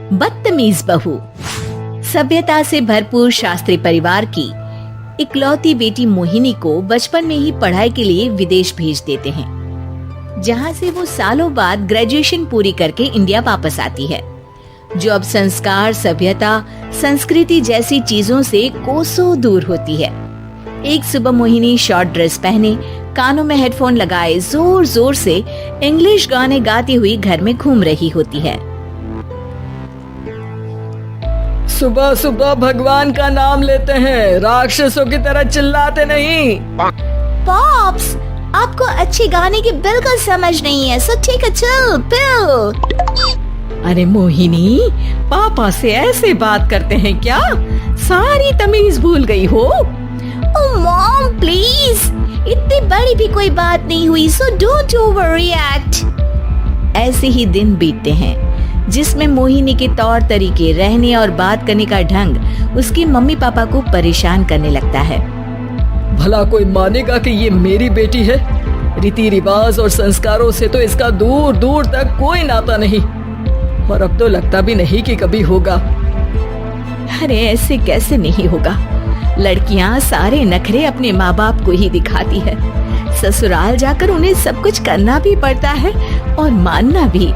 बदतमीज बहू। सभ्यता से भरपूर शास्त्री परिवार की इकलौती बेटी मोहिनी को बचपन में ही पढ़ाई के लिए विदेश भेज देते हैं, जहां से वो सालों बाद ग्रेजुएशन पूरी करके इंडिया वापस आती है, जो अब संस्कार, सभ्यता, संस्कृति जैसी चीजों से कोसों दूर होती है। एक सुबह मोहिनी शॉर्ट ड्रेस पहने, कानों में हेडफोन लगाए जोर जोर से इंग्लिश गाने गाती हुई घर में घूम रही होती है। सुबह सुबह भगवान का नाम लेते हैं, राक्षसों की तरह चिल्लाते नहीं। पॉप्स, आपको अच्छे गाने की बिल्कुल समझ नहीं है, so take a chill pill. अरे मोहिनी, पापा से ऐसे बात करते हैं क्या? सारी तमीज भूल गई हो। ओह मॉम प्लीज, इतनी बड़ी भी कोई बात नहीं हुई, सो डोंट ओवररिएक्ट। ऐसे ही दिन बीतते हैं जिसमें मोहिनी के तौर तरीके, रहने और बात करने का ढंग उसके मम्मी पापा को परेशान करने लगता है। भला कोई मानेगा कि ये मेरी बेटी है? रीति रिवाज और संस्कारों से तो इसका दूर दूर तक कोई नाता नहीं, और अब तो लगता भी नहीं कि कभी होगा। अरे ऐसे कैसे नहीं होगा? लड़कियां सारे नखरे अपने माँ बाप को ही दिखाती है। ससुराल जाकर उन्हें सब कुछ करना भी पड़ता है और मानना भी।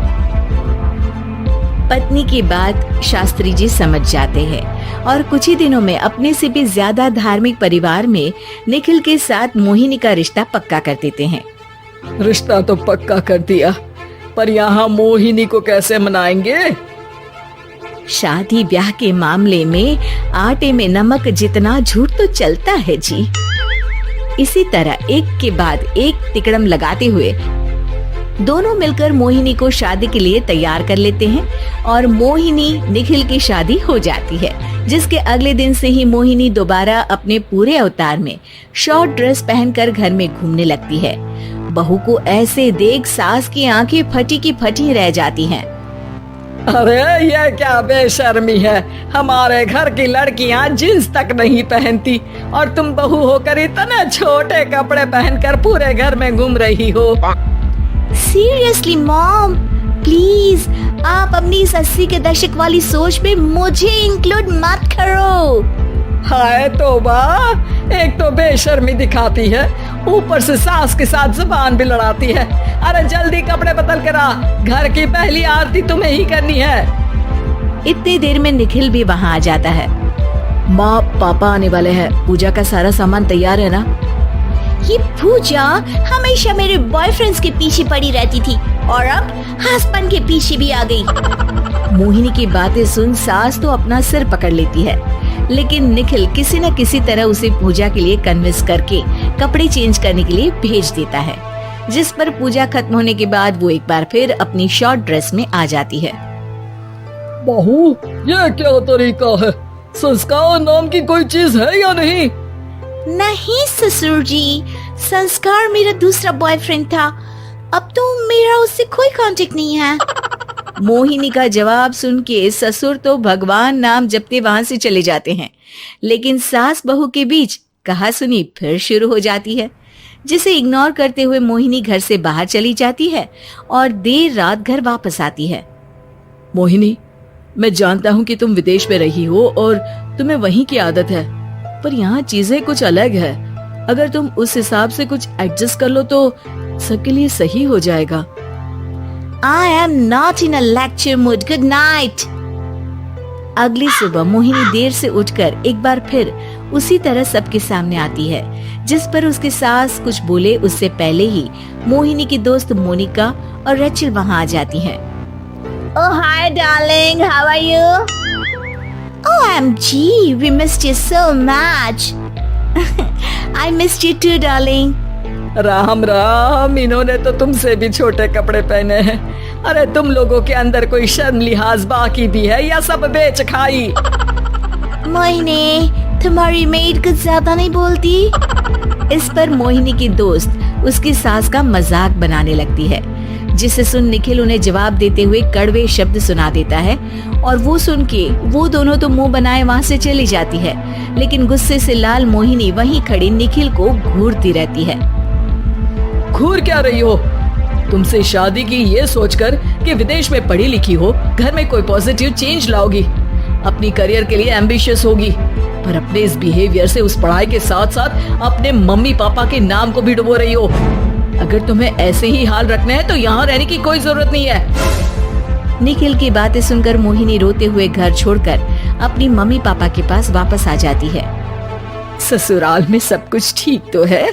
पत्नी की बात शास्त्री जी समझ जाते हैं और कुछ ही दिनों में अपने से भी ज्यादा धार्मिक परिवार में निखिल के साथ मोहिनी का रिश्ता पक्का कर देते हैं। रिश्ता तो पक्का कर दिया, पर यहाँ मोहिनी को कैसे मनाएंगे? शादी ब्याह के मामले में आटे में नमक जितना झूठ तो चलता है जी। इसी तरह एक के बाद एक तिकड़म लगाते हुए दोनों मिलकर मोहिनी को शादी के लिए तैयार कर लेते हैं और मोहिनी निखिल की शादी हो जाती है, जिसके अगले दिन से ही मोहिनी दोबारा अपने पूरे अवतार में शॉर्ट ड्रेस पहनकर घर में घूमने लगती है। बहू को ऐसे देख सास की आंखें फटी की फटी रह जाती हैं। अरे ये क्या बेशर्मी है, हमारे घर की लड़कियां जींस तक नहीं पहनती और तुम बहू होकर इतने छोटे कपड़े पहनकर पूरे घर में घूम रही हो। सीरियसली मॉम, प्लीज आप अपनी इस 80 के दशक वाली सोच में मुझे इंक्लूड मत करो। हाय तौबा, एक तो बेशर्मी दिखाती है, ऊपर से सास के साथ जुबान भी लड़ाती है। अरे जल्दी कपड़े बदल कर आ, घर की पहली आरती तुम्हें ही करनी है। इतनी देर में निखिल भी वहाँ आ जाता है। माँ पापा आने वाले हैं, पूजा का सारा सामान तैयार है ना? ये पूजा हमेशा मेरे बॉयफ्रेंड्स के पीछे पड़ी रहती थी और अब हस्बैंड के पीछे भी आ गई। मोहिनी की बातें सुन सास तो अपना सिर पकड़ लेती है, लेकिन निखिल किसी न किसी तरह उसे पूजा के लिए कन्विंस करके कपड़े चेंज करने के लिए भेज देता है, जिस पर पूजा खत्म होने के बाद वो एक बार फिर अपनी शॉर्ट ड्रेस में आ जाती है। बहू, ये क्या तरीका है? संस्कार नाम की कोई चीज है या नहीं? नहीं ससुर जी, संस्कार मेरा दूसरा बॉयफ्रेंड था, अब तो मेरा उससे कोई कांटेक्ट नहीं है। मोहिनी का जवाब सुन के ससुर तो भगवान नाम जपते वहां से चले जाते हैं, लेकिन सास बहू के बीच कहासुनी फिर शुरू हो जाती है, जिसे इग्नोर करते हुए मोहिनी घर से बाहर चली जाती है और देर रात घर वापस आती है। मोहिनी, मैं जानता हूँ कि तुम विदेश में रही हो और तुम्हें वहीं की आदत है, पर यहाँ चीजें कुछ अलग है। अगर तुम उस हिसाब से कुछ एडजस्ट कर लो तो सबके लिए सही हो जाएगा। I am not in a lecture mood. Good night. अगली सुबह मोहिनी देर से उठकर एक बार फिर उसी तरह सबके सामने आती है, जिस पर उसके सास कुछ बोले उससे पहले ही मोहिनी की दोस्त मोनिका और रेचल वहाँ आ जाती हैं। Oh hi darling, how are you? OMG, we missed you so much. I missed you too, darling. Ram Ram, इन्होंने तो तुमसे भी छोटे कपड़े पहने हैं। अरे तुम लोगों के अंदर कोई शर्म लिहाज बाकी भी है या सब बेच खाई? मोहिनी, तुम्हारी मेड कुछ ज्यादा नहीं बोलती? इस पर मोहिनी की दोस्त उसकी सास का मजाक बनाने लगती है, जिसे सुन निखिल उन्हें जवाब देते हुए कड़वे शब्द सुना देता है और वो सुन के वो दोनों तो मुंह बनाए वहाँ से चली जाती है, लेकिन गुस्से से लाल मोहिनी वहीं खड़ी निखिल को घूरती रहती है। घूर क्या रही हो? तुमसे शादी की ये सोचकर कि विदेश में पढ़ी लिखी हो, घर में कोई पॉजिटिव चेंज लाओगी, अपनी करियर के लिए एम्बिशियस होगी, पर अपने इस बिहेवियर से उस पढ़ाई के साथ साथ अपने मम्मी पापा के नाम को भी डुबो रही हो। अगर तुम्हें ऐसे ही हाल रखना है तो यहाँ रहने की कोई जरूरत नहीं है। निखिल की बातें सुनकर मोहिनी रोते हुए घर छोड़कर अपनी मम्मी पापा के पास वापस आ जाती है। ससुराल में सब कुछ ठीक तो है?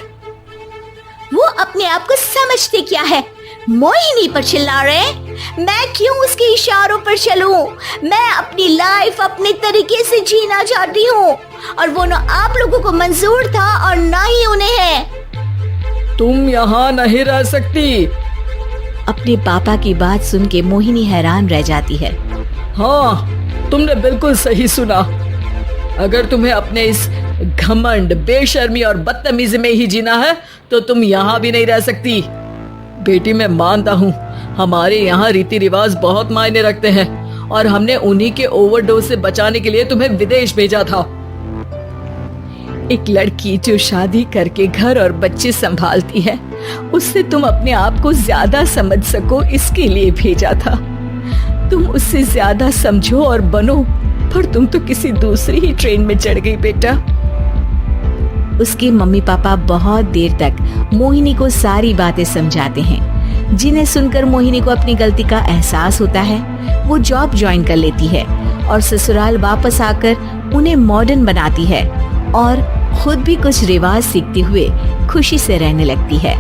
वो अपने आप को समझते क्या है? मोहिनी पर चिल्ला रहे? मैं क्यों उसके इशारों पर चलूं? मैं अपनी लाइफ अपने तरीके से जीना चाहती हूँ और वो ना आप लोगों को मंजूर था और ना ही उन्हें है। तुम यहाँ नहीं रह सकती। अपने पापा की बात सुन के मोहिनी हैरान रह जाती है। हाँ, तुमने बिल्कुल सही सुना। अगर तुम्हें अपने इस घमंड, बेशर्मी और बदतमीजी में ही जीना है तो तुम यहाँ भी नहीं रह सकती। बेटी, मैं मानता हूँ हमारे यहाँ रीति रिवाज बहुत मायने रखते हैं और हमने उन्हीं के ओवरडोज से बचाने के लिए तुम्हें विदेश भेजा था। एक लड़की जो शादी करके घर और बच्चे संभालती है, उससे तुम अपने आप को ज्यादा समझ सको इसके लिए भेजा था। तुम उससे ज्यादा समझो और बनो, पर तुम तो किसी दूसरी ही ट्रेन में चढ़ गई बेटा। उसके मम्मी पापा बहुत देर तक मोहिनी को सारी बातें समझाते हैं, जिन्हें सुनकर मोहिनी को अपनी गलती का एहसास होता है। वो जॉब ज्वाइन कर लेती है और ससुराल वापस आकर उन्हें मॉडर्न बनाती है और खुद भी कुछ रिवाज सीखते हुए खुशी से रहने लगती है।